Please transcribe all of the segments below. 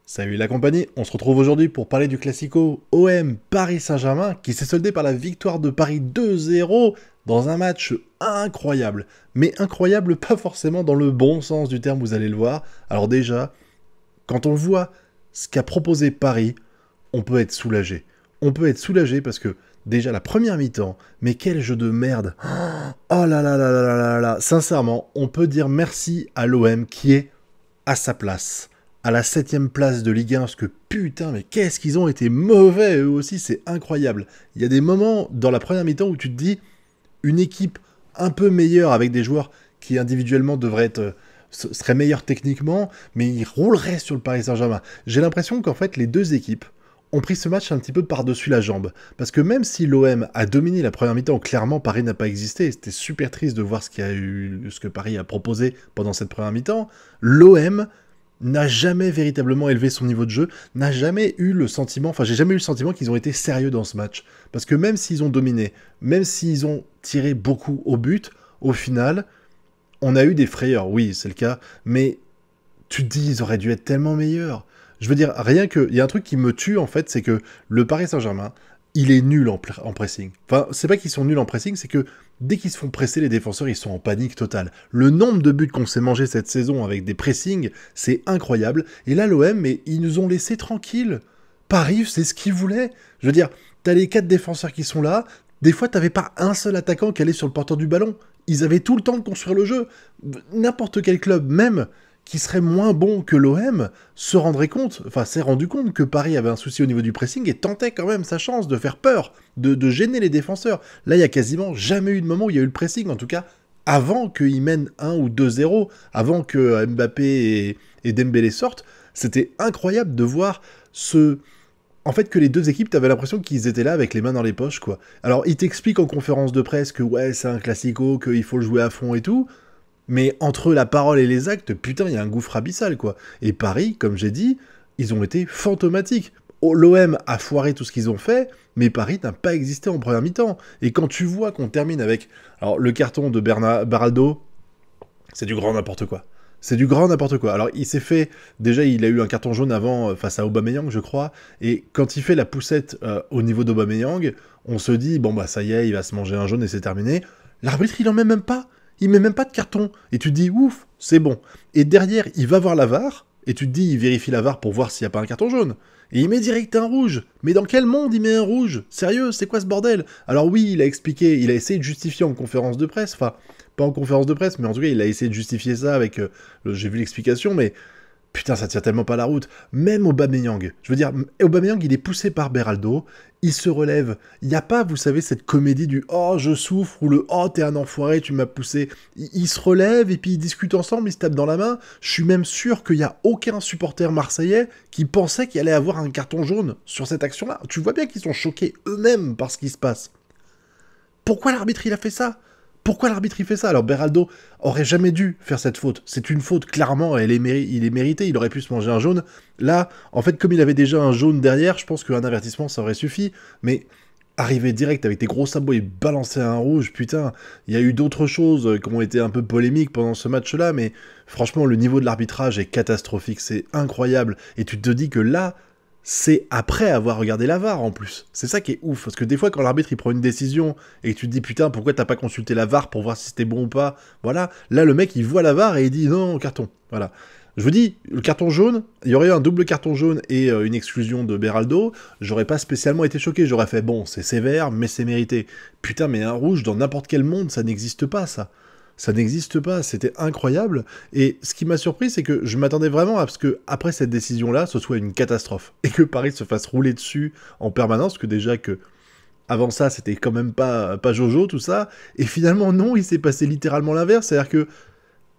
Salut la compagnie, on se retrouve aujourd'hui pour parler du classico OM Paris Saint-Germain qui s'est soldé par la victoire de Paris 2-0 dans un match incroyable. Mais incroyable pas forcément dans le bon sens du terme, vous allez le voir. Alors déjà, quand on voit ce qu'a proposé Paris, on peut être soulagé. On peut être soulagé parce que déjà la première mi-temps, mais quel jeu de merde. Oh là là là là là là là. Sincèrement, on peut dire merci à l'OM qui est à sa place, à la 7ème place de Ligue 1, parce que putain, mais qu'est-ce qu'ils ont été mauvais, eux aussi, c'est incroyable. Il y a des moments dans la première mi-temps où tu te dis, une équipe un peu meilleure avec des joueurs qui individuellement devraient être seraient meilleurs techniquement, mais ils rouleraient sur le Paris Saint-Germain. J'ai l'impression qu'en fait, les deux équipes ont pris ce match un petit peu par-dessus la jambe. Parce que même si l'OM a dominé la première mi-temps, clairement Paris n'a pas existé, c'était super triste de voir ce que Paris a proposé pendant cette première mi-temps, l'OM n'a jamais véritablement élevé son niveau de jeu, n'a jamais eu le sentiment, enfin j'ai jamais eu le sentiment qu'ils ont été sérieux dans ce match. Parce que même s'ils ont dominé, même s'ils ont tiré beaucoup au but, au final, on a eu des frayeurs, oui c'est le cas, mais tu te dis ils auraient dû être tellement meilleurs. Je veux dire, rien que, il y a un truc qui me tue en fait, c'est que le Paris Saint-Germain, il est nul en pressing. Enfin, c'est pas qu'ils sont nuls en pressing, c'est que dès qu'ils se font presser, les défenseurs, ils sont en panique totale. Le nombre de buts qu'on s'est mangé cette saison avec des pressings, c'est incroyable. Et là, l'OM, mais ils nous ont laissés tranquilles. Paris, c'est ce qu'ils voulaient. Je veux dire, t'as les 4 défenseurs qui sont là. Des fois, t'avais pas un seul attaquant qui allait sur le porteur du ballon. Ils avaient tout le temps de construire le jeu. N'importe quel club, même qui serait moins bon que l'OM, se rendrait compte, enfin s'est rendu compte que Paris avait un souci au niveau du pressing et tentait quand même sa chance de faire peur, de gêner les défenseurs. Là, il y a quasiment jamais eu de moment où il y a eu le pressing, en tout cas avant qu'ils mènent 1 ou 2-0, avant que Mbappé et Dembélé sortent. C'était incroyable de voir ce... En fait, que les deux équipes, t'avais l'impression qu'ils étaient là avec les mains dans les poches, quoi. Alors, ils t'expliquent en conférence de presse que ouais, c'est un classico, qu'il faut le jouer à fond et tout, mais entre la parole et les actes, putain, il y a un gouffre abyssal, quoi. Et Paris, comme j'ai dit, ils ont été fantomatiques. Oh, l'OM a foiré tout ce qu'ils ont fait, mais Paris n'a pas existé en première mi-temps. Et quand tu vois qu'on termine avec... Alors, le carton de Baraldo, c'est du grand n'importe quoi. C'est du grand n'importe quoi. Alors, il s'est fait... Déjà, il a eu un carton jaune avant face à Aubameyang, je crois. Et quand il fait la poussette au niveau d'Aubameyang, on se dit, bon, bah, ça y est, il va se manger un jaune et c'est terminé. L'arbitre, il en met même pas. Il met même pas de carton. Et tu te dis, ouf, c'est bon. Et derrière, il va voir la VAR. Et tu te dis, il vérifie la VAR pour voir s'il n'y a pas un carton jaune. Et il met direct un rouge. Mais dans quel monde il met un rouge? Sérieux, c'est quoi ce bordel? Alors oui, il a expliqué, il a essayé de justifier en conférence de presse. Enfin, pas en conférence de presse, mais en tout cas, il a essayé de justifier ça avec... j'ai vu l'explication, mais... Putain, ça tient tellement pas la route. Même Aubameyang. Je veux dire, Aubameyang, il est poussé par Beraldo. Il se relève. Il n'y a pas, vous savez, cette comédie du «Oh, je souffre» ou le «Oh, t'es un enfoiré, tu m'as poussé». Il se relève et puis ils discutent ensemble, ils se tapent dans la main. Je suis même sûr qu'il n'y a aucun supporter marseillais qui pensait qu'il allait avoir un carton jaune sur cette action-là. Tu vois bien qu'ils sont choqués eux-mêmes par ce qui se passe. Pourquoi l'arbitre il a fait ça? Pourquoi l'arbitre il fait ça? Alors Beraldo aurait jamais dû faire cette faute. C'est une faute, clairement, il est mérité, il aurait pu se manger un jaune. Là, en fait, comme il avait déjà un jaune derrière, je pense qu'un avertissement, ça aurait suffi. Mais arriver direct avec tes gros sabots et balancer un rouge, putain, il y a eu d'autres choses qui ont été un peu polémiques pendant ce match-là, mais franchement, le niveau de l'arbitrage est catastrophique, c'est incroyable. Et tu te dis que là, c'est après avoir regardé la VAR en plus. C'est ça qui est ouf, parce que des fois quand l'arbitre il prend une décision et que tu te dis putain pourquoi t'as pas consulté la VAR pour voir si c'était bon ou pas, voilà, là le mec il voit la VAR et il dit non carton, voilà. Je vous dis, le carton jaune, il y aurait eu un double carton jaune et une exclusion de Beraldo, j'aurais pas spécialement été choqué, j'aurais fait bon c'est sévère mais c'est mérité. Putain mais un rouge dans n'importe quel monde ça n'existe pas ça. Ça n'existe pas, c'était incroyable. Et ce qui m'a surpris, c'est que je m'attendais vraiment à ce que, après cette décision-là, ce soit une catastrophe. Et que Paris se fasse rouler dessus en permanence, parce que déjà que, avant ça, c'était quand même pas Jojo, tout ça. Et finalement, non, il s'est passé littéralement l'inverse. C'est-à-dire que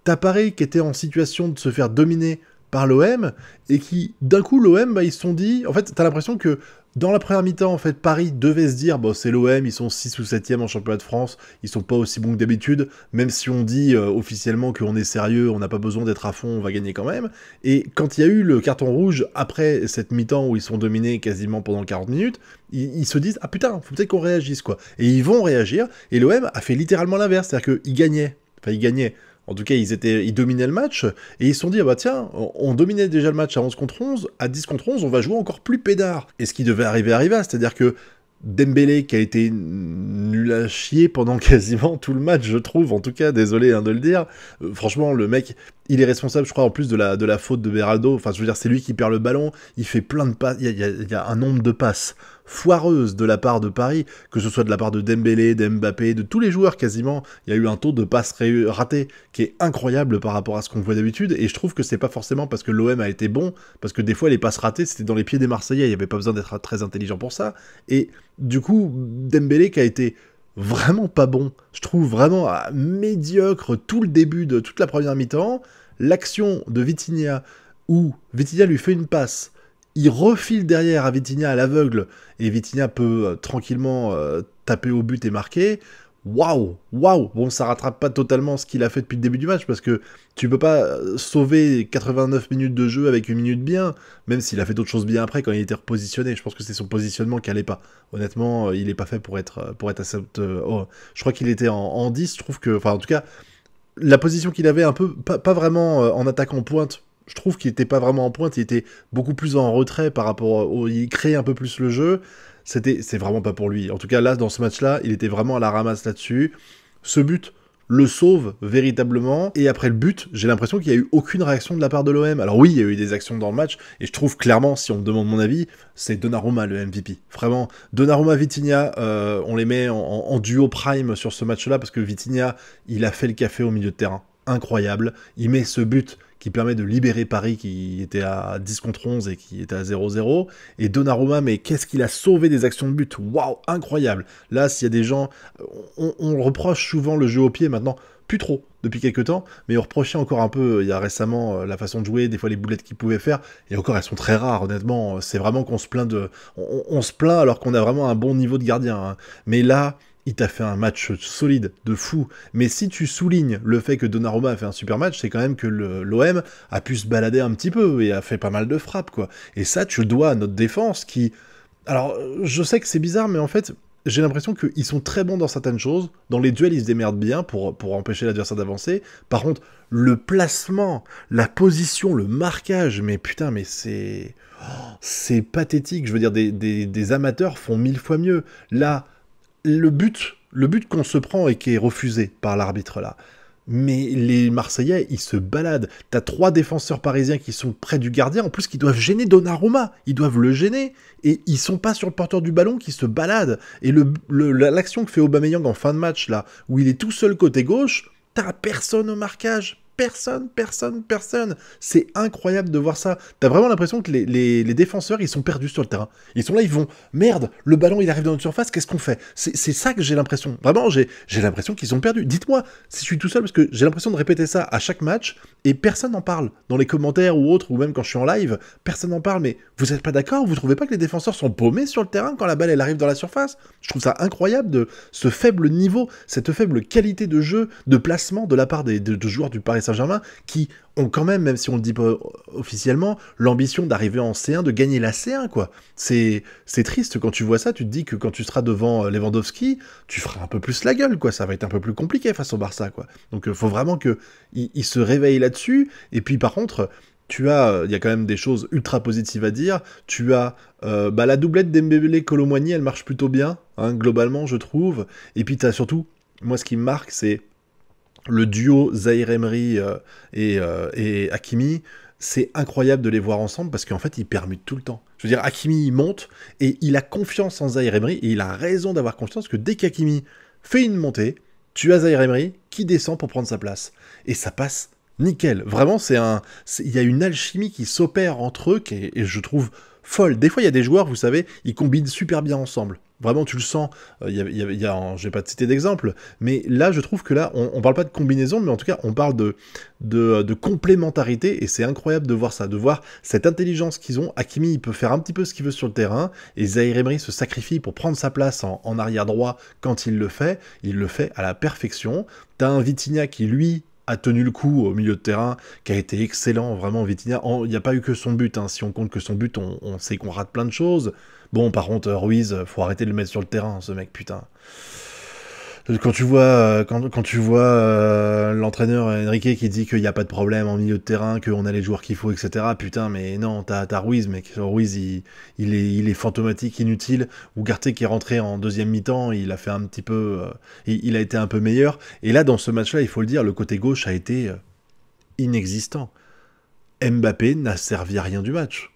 t'as Paris qui était en situation de se faire dominer par l'OM, et qui, d'un coup, l'OM, bah, ils se sont dit... En fait, t'as l'impression que, dans la première mi-temps, en fait, Paris devait se dire, bon, c'est l'OM, ils sont 6 ou 7e en championnat de France, ils sont pas aussi bons que d'habitude, même si on dit officiellement qu'on est sérieux, on n'a pas besoin d'être à fond, on va gagner quand même. Et quand il y a eu le carton rouge, après cette mi-temps où ils sont dominés quasiment pendant 40 minutes, ils se disent, ah putain, faut peut-être qu'on réagisse, quoi. Et ils vont réagir, et l'OM a fait littéralement l'inverse, c'est-à-dire qu'ils gagnaient. Enfin, ils gagnaient. En tout cas, ils dominaient le match, et ils se sont dit, ah bah tiens, on dominait déjà le match à 11 contre 11, à 10 contre 11, on va jouer encore plus pédard. Et ce qui devait arriver arriva, c'est-à-dire que Dembélé, qui a été nul à chier pendant quasiment tout le match, je trouve, en tout cas, désolé de le dire, franchement, le mec, il est responsable, je crois, en plus de la faute de Beraldo, enfin, je veux dire, c'est lui qui perd le ballon, il fait plein de passes, il y a un nombre de passes foireuses de la part de Paris, que ce soit de la part de Dembélé, d'Mbappé, de tous les joueurs quasiment, il y a eu un taux de passes ratées qui est incroyable par rapport à ce qu'on voit d'habitude, et je trouve que c'est pas forcément parce que l'OM a été bon, parce que des fois les passes ratées c'était dans les pieds des Marseillais, il n'y avait pas besoin d'être très intelligent pour ça, et du coup Dembélé qui a été vraiment pas bon, je trouve vraiment médiocre tout le début de toute la première mi-temps, l'action de Vitinha où Vitinha lui fait une passe, il refile derrière à Vitinha à l'aveugle, et Vitinha peut tranquillement taper au but et marquer. Waouh. Bon, ça rattrape pas totalement ce qu'il a fait depuis le début du match, parce que tu peux pas sauver 89 minutes de jeu avec une minute bien, même s'il a fait d'autres choses bien après quand il était repositionné. Je pense que c'est son positionnement qui allait pas. Honnêtement, il est pas fait pour être à cette... je crois qu'il était en 10, je trouve que... Enfin, en tout cas, la position qu'il avait un peu... Pas vraiment en attaquant pointe, je trouve qu'il était pas vraiment en pointe, il était beaucoup plus en retrait par rapport au... Il créait un peu plus le jeu, c'est vraiment pas pour lui. En tout cas, là, dans ce match-là, il était vraiment à la ramasse là-dessus. Ce but le sauve véritablement, et après le but, j'ai l'impression qu'il n'y a eu aucune réaction de la part de l'OM. Alors oui, il y a eu des actions dans le match, et je trouve clairement, si on me demande mon avis, c'est Donnarumma le MVP. Vraiment, Donnarumma-Vitinha, on les met en duo prime sur ce match-là, parce que Vitinha, il a fait le café au milieu de terrain. Incroyable. Il met ce but qui permet de libérer Paris, qui était à 10 contre 11 et qui était à 0-0. Et Donnarumma, mais qu'est-ce qu'il a sauvé des actions de but. Waouh, incroyable. Là, s'il y a des gens... On reproche souvent le jeu au pied maintenant, plus trop, depuis quelques temps, mais on reprochait encore un peu, il y a récemment, la façon de jouer, des fois les boulettes qu'il pouvait faire, et encore, elles sont très rares, honnêtement. C'est vraiment qu'on se plaint de... On se plaint alors qu'on a vraiment un bon niveau de gardien. Hein. Mais là... Il t'a fait un match solide, de fou. Mais si tu soulignes le fait que Donnarumma a fait un super match, c'est quand même que l'OM a pu se balader un petit peu et a fait pas mal de frappes, quoi. Et ça, tu le dois à notre défense qui... Alors, je sais que c'est bizarre, mais en fait, j'ai l'impression qu'ils sont très bons dans certaines choses. Dans les duels, ils se démerdent bien pour empêcher l'adversaire d'avancer. Par contre, le placement, la position, le marquage, mais putain, mais c'est... C'est pathétique. Je veux dire, des amateurs font 1000 fois mieux. Là... Le but qu'on se prend et qui est refusé par l'arbitre là. Mais les Marseillais, ils se baladent. T'as 3 défenseurs parisiens qui sont près du gardien, en plus qui doivent gêner Donnarumma. Ils doivent le gêner. Et ils sont pas sur le porteur du ballon qui se balade. Et l'action que fait Aubameyang en fin de match là, où il est tout seul côté gauche, t'as personne au marquage. Personne. C'est incroyable de voir ça. T'as vraiment l'impression que les défenseurs, ils sont perdus sur le terrain. Ils sont là, ils vont, merde, le ballon, il arrive dans notre surface, qu'est-ce qu'on fait? C'est ça que j'ai l'impression. Vraiment, j'ai l'impression qu'ils sont perdus. Dites-moi si je suis tout seul, parce que j'ai l'impression de répéter ça à chaque match, et personne n'en parle. Dans les commentaires ou autres, ou même quand je suis en live, personne n'en parle. Mais vous êtes pas d'accord? Vous trouvez pas que les défenseurs sont paumés sur le terrain quand la balle, elle arrive dans la surface? Je trouve ça incroyable de ce faible niveau, cette faible qualité de jeu, de placement de la part de joueurs du Paris Saint-Germain qui ont quand même si on le dit pas officiellement, l'ambition d'arriver en C1, de gagner la C1, quoi. C'est triste quand tu vois ça, tu te dis que quand tu seras devant Lewandowski, tu feras un peu plus la gueule, quoi. Ça va être un peu plus compliqué face au Barça, quoi. Donc faut vraiment qu'il se réveille là-dessus. Et puis par contre, il y a quand même des choses ultra positives à dire. Tu as la doublette Dembélé-Kolo-Muani, elle marche plutôt bien, hein, globalement, je trouve. Et puis tu as surtout, moi ce qui me marque, c'est le duo Zahir Emery et Hakimi. C'est incroyable de les voir ensemble parce qu'en fait, ils permutent tout le temps. Je veux dire, Hakimi, il monte et il a confiance en Zahir Emery et il a raison d'avoir confiance que dès qu'Hakimi fait une montée, tu as Zahir Emery qui descend pour prendre sa place. Et ça passe nickel. Vraiment, il y a une alchimie qui s'opère entre eux et je trouve folle. Des fois, il y a des joueurs, vous savez, ils combinent super bien ensemble. Vraiment, tu le sens. Je vais pas te citer d'exemple, mais là, je trouve que là, on parle pas de combinaison, mais en tout cas, on parle de complémentarité, et c'est incroyable de voir ça, de voir cette intelligence qu'ils ont. Hakimi, il peut faire un petit peu ce qu'il veut sur le terrain, et Zahir Emery se sacrifie pour prendre sa place en arrière droit quand il le fait à la perfection. T'as un Vitinha qui, lui, a tenu le coup au milieu de terrain, qui a été excellent, vraiment, Vitinha. Il n'y a pas eu que son but, hein. Si on compte que son but, on sait qu'on rate plein de choses. Bon, par contre, Ruiz, faut arrêter de le mettre sur le terrain, ce mec, putain. Quand tu vois l'entraîneur Enrique qui dit qu'il n'y a pas de problème en milieu de terrain, qu'on a les joueurs qu'il faut, etc. Putain, mais non, t'as Ruiz, mec. Ruiz, il est fantomatique, inutile. Ugarte qui est rentré en deuxième mi-temps, il a fait un petit peu, il a été un peu meilleur. Et là, dans ce match-là, il faut le dire, le côté gauche a été inexistant. Mbappé n'a servi à rien du match.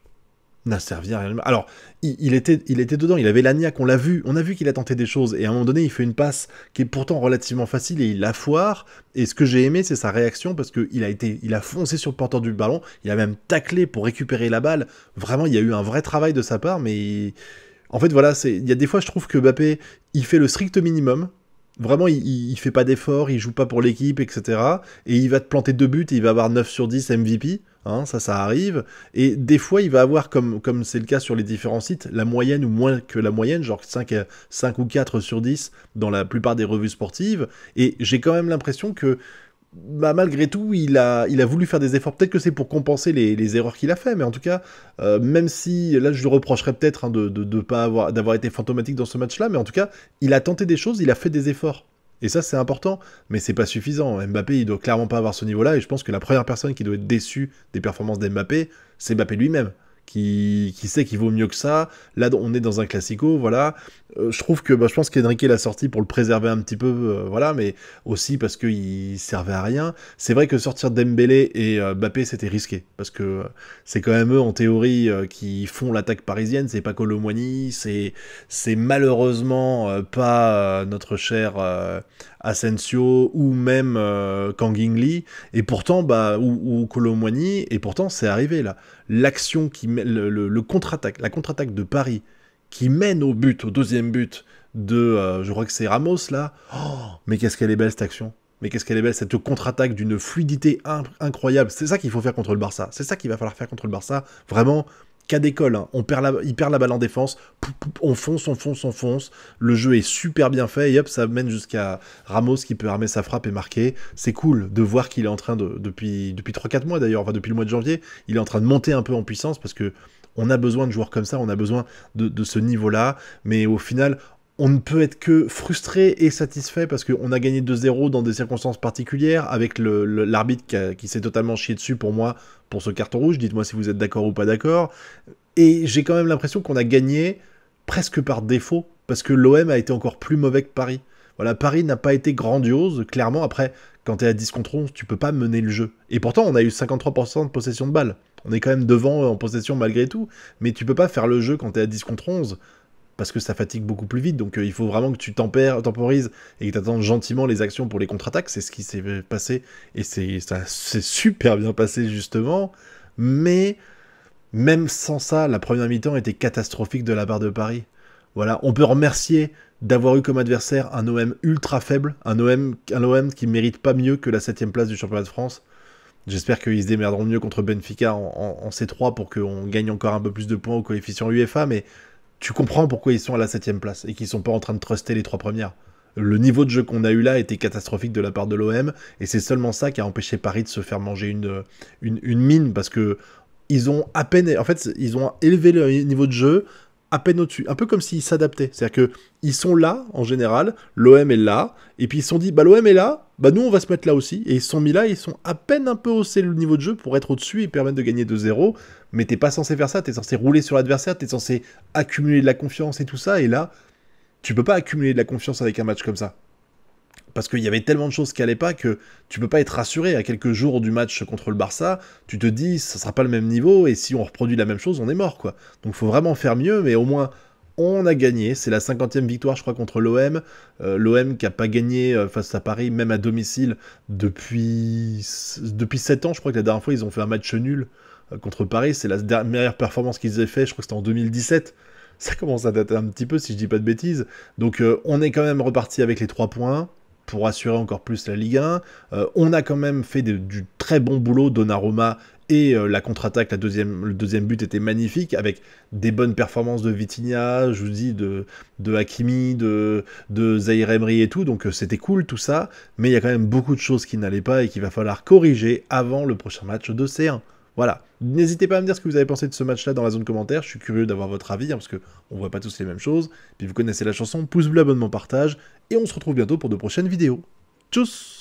N'a servi à rien. Alors, il était dedans, il avait la niaque, on a vu qu'il a tenté des choses, et à un moment donné, il fait une passe qui est pourtant relativement facile, et il la foire, et ce que j'ai aimé, c'est sa réaction, parce qu'il a foncé sur le porteur du ballon, il a même taclé pour récupérer la balle, vraiment, il y a eu un vrai travail de sa part, mais en fait, voilà, il y a des fois, je trouve que Mbappé, il fait le strict minimum, vraiment, il fait pas d'efforts, il joue pas pour l'équipe, etc. Et il va te planter 2 buts et il va avoir 9 sur 10 MVP. Hein, ça arrive. Et des fois, il va avoir, comme c'est le cas sur les différents sites, la moyenne ou moins que la moyenne, genre 5 ou 4 sur 10 dans la plupart des revues sportives. Et j'ai quand même l'impression que, bah, malgré tout, il a voulu faire des efforts. Peut-être que c'est pour compenser les erreurs qu'il a fait, mais en tout cas, même si, là, je lui reprocherais peut-être hein, de pas d'avoir été fantomatique dans ce match-là, mais en tout cas, il a tenté des choses, il a fait des efforts. Et ça, c'est important, mais c'est pas suffisant. Mbappé, il doit clairement pas avoir ce niveau-là, et je pense que la première personne qui doit être déçue des performances d'Mbappé, c'est Mbappé lui-même, qui sait qu'il vaut mieux que ça. Là, on est dans un classico, voilà. Je trouve que, je pense qu'Enrique l'a sorti pour le préserver un petit peu, voilà, mais aussi parce qu'il servait à rien. C'est vrai que sortir Dembélé et Mbappé, c'était risqué, parce que c'est quand même eux, en théorie, qui font l'attaque parisienne, c'est pas Kolo Muani, c'est malheureusement pas notre cher Asensio, ou même Kang In Lee, et pourtant, ou Kolo Muani, et pourtant, c'est arrivé, là. L'action le contre-attaque, la contre-attaque de Paris, qui mène au but, au deuxième but de, je crois que c'est Ramos là. Oh, mais qu'est-ce qu'elle est belle cette action. Mais qu'est-ce qu'elle est belle cette contre-attaque d'une fluidité incroyable. C'est ça qu'il faut faire contre le Barça. C'est ça qu'il va falloir faire contre le Barça. Vraiment, cas d'école. Hein. Il perd la balle en défense. On fonce. Le jeu est super bien fait. Et hop, ça mène jusqu'à Ramos qui peut armer sa frappe et marquer. C'est cool de voir qu'il est en train depuis 3-4 mois d'ailleurs, enfin depuis le mois de janvier, il est en train de monter un peu en puissance parce que on a besoin de joueurs comme ça, on a besoin de ce niveau-là, mais au final, on ne peut être que frustré et satisfait parce qu'on a gagné 2-0 dans des circonstances particulières, avec l'arbitre qui s'est totalement chié dessus pour moi, pour ce carton rouge, dites-moi si vous êtes d'accord ou pas d'accord, et j'ai quand même l'impression qu'on a gagné presque par défaut, parce que l'OM a été encore plus mauvais que Paris. Voilà, Paris n'a pas été grandiose, clairement, après, quand t'es à 10 contre 11, tu peux pas mener le jeu. Et pourtant, on a eu 53% de possession de balle. On est quand même devant en possession malgré tout, mais tu peux pas faire le jeu quand t'es à 10 contre 11, parce que ça fatigue beaucoup plus vite, donc il faut vraiment que tu temporises et que tu attendes gentiment les actions pour les contre-attaques, c'est ce qui s'est passé, et ça s'est super bien passé justement, mais même sans ça, la première mi-temps était catastrophique de la part de Paris. Voilà, on peut remercier d'avoir eu comme adversaire un OM ultra faible, un OM qui mérite pas mieux que la 7ème place du championnat de France. J'espère qu'ils se démerderont mieux contre Benfica en C3 pour qu'on gagne encore un peu plus de points au coefficient UEFA, mais tu comprends pourquoi ils sont à la 7ème place et qu'ils sont pas en train de truster les 3 premières. Le niveau de jeu qu'on a eu là était catastrophique de la part de l'OM, et c'est seulement ça qui a empêché Paris de se faire manger une mine, parce que ils ont à peine, en fait, ils ont élevé le niveau de jeu à peine au-dessus, un peu comme s'ils s'adaptaient. C'est-à-dire que ils sont là, en général, l'OM est là, et puis ils se sont dit, l'OM est là, nous on va se mettre là aussi, et ils se sont mis là, ils sont à peine un peu haussé le niveau de jeu pour être au-dessus et permettre de gagner 2-0, mais t'es pas censé faire ça, t'es censé rouler sur l'adversaire, t'es censé accumuler de la confiance et tout ça, et là, tu peux pas accumuler de la confiance avec un match comme ça. Parce qu'il y avait tellement de choses qui allaient pas que tu peux pas être rassuré. À quelques jours du match contre le Barça, tu te dis, ça sera pas le même niveau, et si on reproduit la même chose, on est mort, quoi. Donc faut vraiment faire mieux, mais au moins, on a gagné. C'est la 50e victoire, je crois, contre l'OM. L'OM qui a pas gagné face à Paris, même à domicile, depuis 7 ans. Je crois que la dernière fois, ils ont fait un match nul contre Paris. C'est la meilleure performance qu'ils aient fait, je crois que c'était en 2017. Ça commence à dater un petit peu, si je dis pas de bêtises. Donc on est quand même reparti avec les 3 points pour assurer encore plus la Ligue 1. On a quand même fait du très bon boulot, Donnarumma, et la contre-attaque, le deuxième but était magnifique, avec des bonnes performances de Vitinha, je vous dis, de Hakimi, de Zaïre Emery et tout, donc c'était cool tout ça, mais il y a quand même beaucoup de choses qui n'allaient pas et qu'il va falloir corriger avant le prochain match de C1. Voilà, n'hésitez pas à me dire ce que vous avez pensé de ce match-là dans la zone commentaire, je suis curieux d'avoir votre avis, hein, parce qu'on voit pas tous les mêmes choses. Puis vous connaissez la chanson, pouce bleu, abonnement, partage, et on se retrouve bientôt pour de prochaines vidéos. Tchuss!